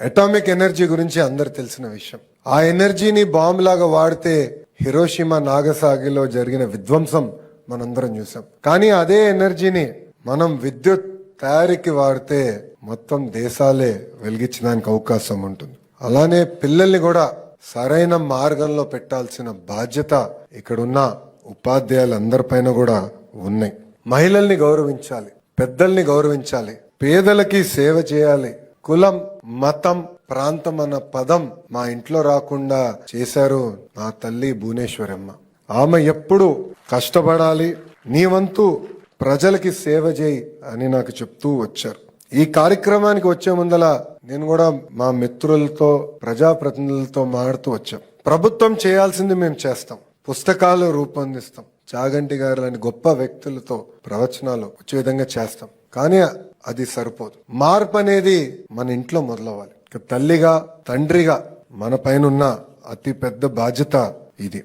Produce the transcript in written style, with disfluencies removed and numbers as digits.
Atomic energy గురించి అందరు తెలిసిన విషయం. ఆ ఎనర్జీని బాంబు లాగా వాడితే హిరోషిమా నాగసాగిలో జరిగిన విధ్వంసం మనందరం చూసాం. కానీ అదే ఎనర్జీని మనం విద్యుత్ తయారీకి వాడితే మొత్తం దేశాలే వెలిగించడానికి అవకాశం ఉంటుంది. అలానే పిల్లల్ని కూడా సరైన మార్గంలో పెట్టాల్సిన బాధ్యత ఇక్కడున్న ఉపాధ్యాయులందరిపైన కూడా ఉన్నాయి. మహిళల్ని గౌరవించాలి, పెద్దల్ని గౌరవించాలి, పేదలకి సేవ చేయాలి. కులం, మతం, ప్రాంతం అన్న పదం మా ఇంట్లో రాకుండా చేశారు నా తల్లి భువనేశ్వరమ్మ. ఆమె ఎప్పుడు కష్టపడాలి, నీ వంతు ప్రజలకి సేవ చేయి అని నాకు చెప్తూ వచ్చారు. ఈ కార్యక్రమానికి వచ్చే ముందల నేను కూడా మా మిత్రులతో, ప్రజాప్రతినిధులతో మాట్లాడుతూ వచ్చాం. ప్రభుత్వం చేయాల్సింది మేము చేస్తాం, పుస్తకాలు రూపొందిస్తాం, చాగంటి గారు లాంటి గొప్ప వ్యక్తులతో ప్రవచనాలు వచ్చే విధంగా చేస్తాం. కానీ అది సరిపోదు. మార్పు అనేది మన ఇంట్లో మొదలవ్వాలి. తల్లిగా, తండ్రిగా మన పైన ఉన్న అతి పెద్ద బాధ్యత ఇది.